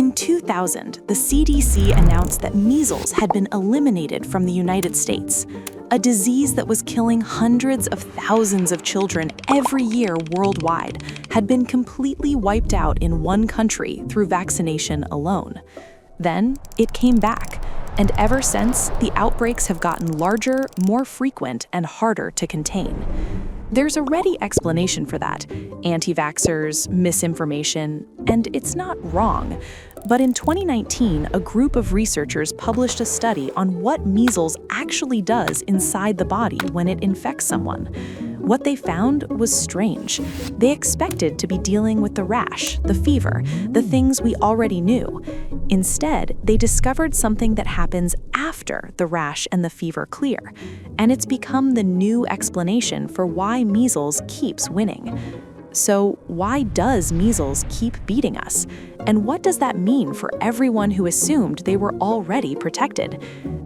In 2000, the CDC announced that measles had been eliminated from the United States, a disease that was killing hundreds of thousands of children every year worldwide had been completely wiped out in one country through vaccination alone. Then it came back, and ever since, the outbreaks have gotten larger, more frequent, and harder to contain. There's a ready explanation for that: anti-vaxxers, misinformation, and it's not wrong. But in 2019, a group of researchers published a study on what measles actually does inside the body when it infects someone. What they found was strange. They expected to be dealing with the rash, the fever, the things we already knew. Instead, they discovered something that happens after the rash and the fever clear, and it's become the new explanation for why measles keeps winning. So why does measles keep beating us? And what does that mean for everyone who assumed they were already protected?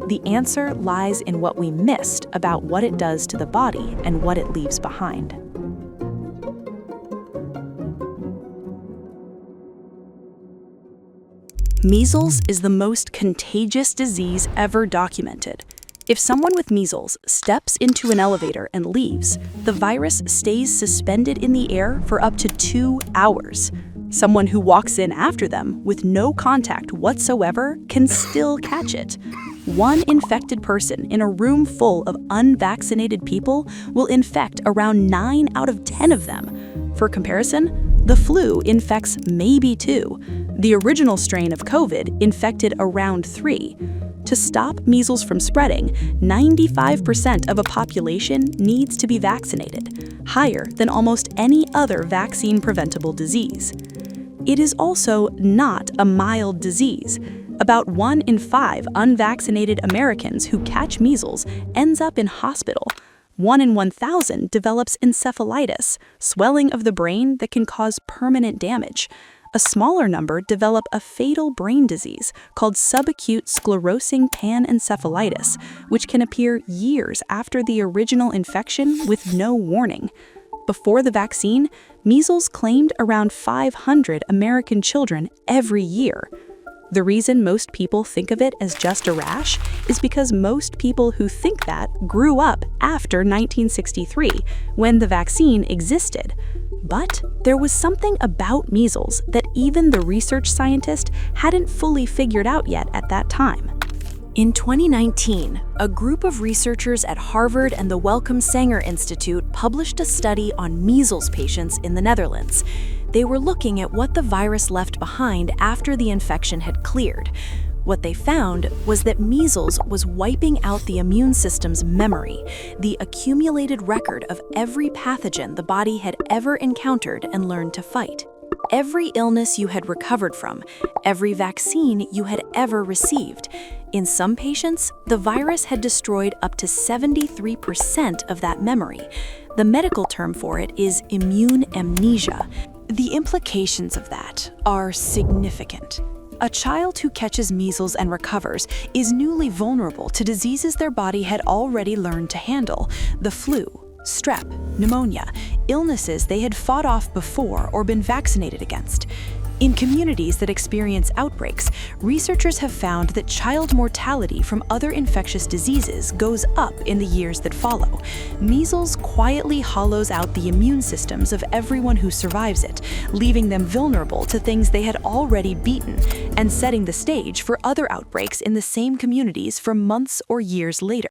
The answer lies in what we missed about what it does to the body and what it leaves behind. Measles is the most contagious disease ever documented. If someone with measles steps into an elevator and leaves, the virus stays suspended in the air for up to 2 hours. Someone who walks in after them with no contact whatsoever can still catch it. One infected person in a room full of unvaccinated people will infect around 9 out of 10 of them. For comparison, the flu infects maybe 2. The original strain of COVID infected around 3. To stop measles from spreading, 95% of a population needs to be vaccinated, higher than almost any other vaccine-preventable disease. It is also not a mild disease. About 1 in 5 unvaccinated Americans who catch measles ends up in hospital. 1 in 1,000 develops encephalitis, swelling of the brain that can cause permanent damage. A smaller number develop a fatal brain disease called subacute sclerosing panencephalitis, which can appear years after the original infection with no warning. Before the vaccine, measles claimed around 500 American children every year. The reason most people think of it as just a rash is because most people who think that grew up after 1963, when the vaccine existed. But there was something about measles that even the research scientist hadn't fully figured out yet at that time. In 2019, a group of researchers at Harvard and the Wellcome Sanger Institute published a study on measles patients in the Netherlands. They were looking at what the virus left behind after the infection had cleared. What they found was that measles was wiping out the immune system's memory, the accumulated record of every pathogen the body had ever encountered and learned to fight. Every illness you had recovered from, every vaccine you had ever received. In some patients, the virus had destroyed up to 73% of that memory. The medical term for it is immune amnesia. The implications of that are significant. A child who catches measles and recovers is newly vulnerable to diseases their body had already learned to handle: the flu, strep, pneumonia, illnesses they had fought off before or been vaccinated against. In communities that experience outbreaks, researchers have found that child mortality from other infectious diseases goes up in the years that follow. Measles quietly hollows out the immune systems of everyone who survives it, leaving them vulnerable to things they had already beaten, and setting the stage for other outbreaks in the same communities for months or years later.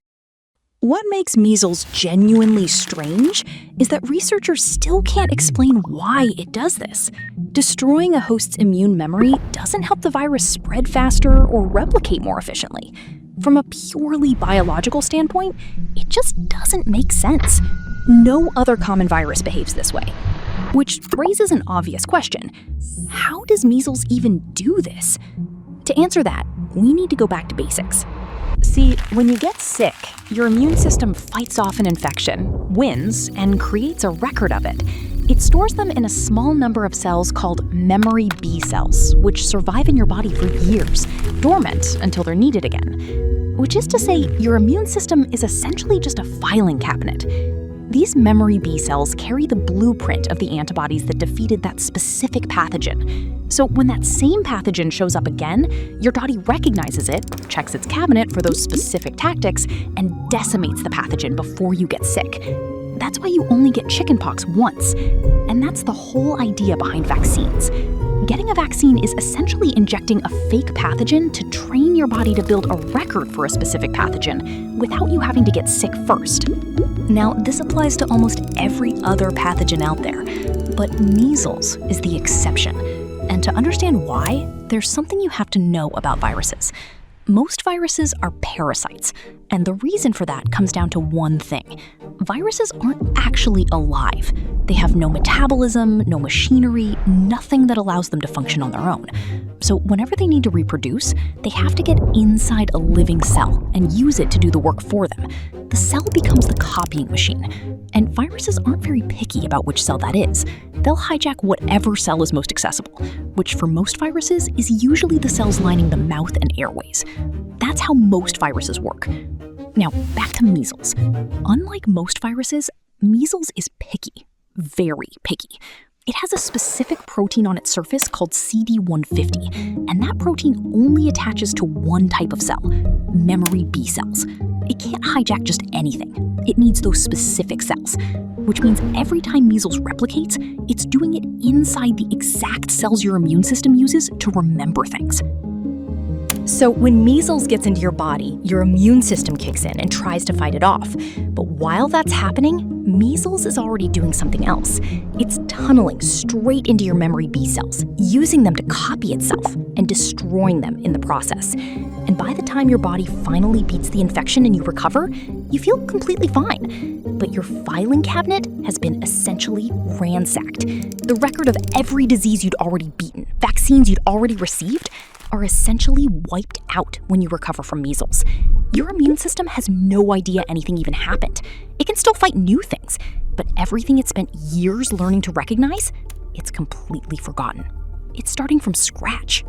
What makes measles genuinely strange is that researchers still can't explain why it does this. Destroying a host's immune memory doesn't help the virus spread faster or replicate more efficiently. From a purely biological standpoint, it just doesn't make sense. No other common virus behaves this way. Which raises an obvious question: how does measles even do this? To answer that, we need to go back to basics. See, when you get sick, your immune system fights off an infection, wins, and creates a record of it. It stores them in a small number of cells called memory B cells, which survive in your body for years, dormant until they're needed again. Which is to say, your immune system is essentially just a filing cabinet. These memory B cells carry the blueprint of the antibodies that defeated that specific pathogen. So when that same pathogen shows up again, your body recognizes it, checks its cabinet for those specific tactics, and decimates the pathogen before you get sick. That's why you only get chickenpox once. And that's the whole idea behind vaccines. Getting a vaccine is essentially injecting a fake pathogen to train your body to build a record for a specific pathogen without you having to get sick first. Now, this applies to almost every other pathogen out there, but measles is the exception. And to understand why, there's something you have to know about viruses. Most viruses are parasites, and the reason for that comes down to one thing. Viruses aren't actually alive. They have no metabolism, no machinery, nothing that allows them to function on their own. So whenever they need to reproduce, they have to get inside a living cell and use it to do the work for them. The cell becomes the copying machine, and viruses aren't very picky about which cell that is. They'll hijack whatever cell is most accessible, which for most viruses is usually the cells lining the mouth and airways. That's how most viruses work. Now, back to measles. Unlike most viruses, measles is picky, very picky. It has a specific protein on its surface called CD150, and that protein only attaches to one type of cell, memory B cells. It can't hijack just anything. It needs those specific cells, which means every time measles replicates, it's doing it inside the exact cells your immune system uses to remember things. So when measles gets into your body, your immune system kicks in and tries to fight it off. But while that's happening, measles is already doing something else. It's tunneling straight into your memory B cells, using them to copy itself and destroying them in the process. And by the time your body finally beats the infection and you recover, you feel completely fine. But your filing cabinet has been essentially ransacked. The record of every disease you'd already beaten, vaccines you'd already received, are essentially wiped out when you recover from measles. Your immune system has no idea anything even happened. It can still fight new things, but everything it spent years learning to recognize, it's completely forgotten. It's starting from scratch.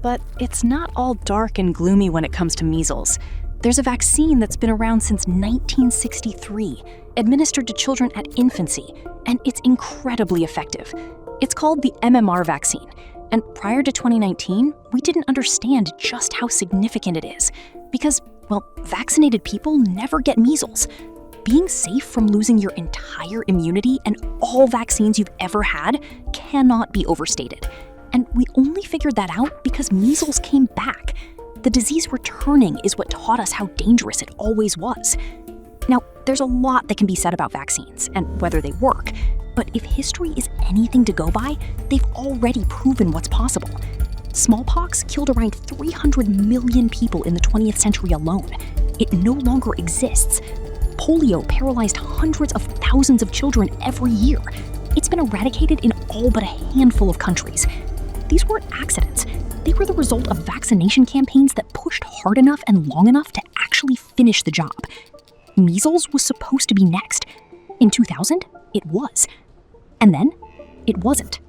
But it's not all dark and gloomy when it comes to measles. There's a vaccine that's been around since 1963, administered to children at infancy, and it's incredibly effective. It's called the MMR vaccine. And prior to 2019, we didn't understand just how significant it is because, well, vaccinated people never get measles. Being safe from losing your entire immunity and all vaccines you've ever had cannot be overstated. And we only figured that out because measles came back. The disease returning is what taught us how dangerous it always was. Now, there's a lot that can be said about vaccines and whether they work. But if history is anything to go by, they've already proven what's possible. Smallpox killed around 300 million people in the 20th century alone. It no longer exists. Polio paralyzed hundreds of thousands of children every year. It's been eradicated in all but a handful of countries. These weren't accidents. They were the result of vaccination campaigns that pushed hard enough and long enough to actually finish the job. Measles was supposed to be next. In 2000, it was. And then, it wasn't.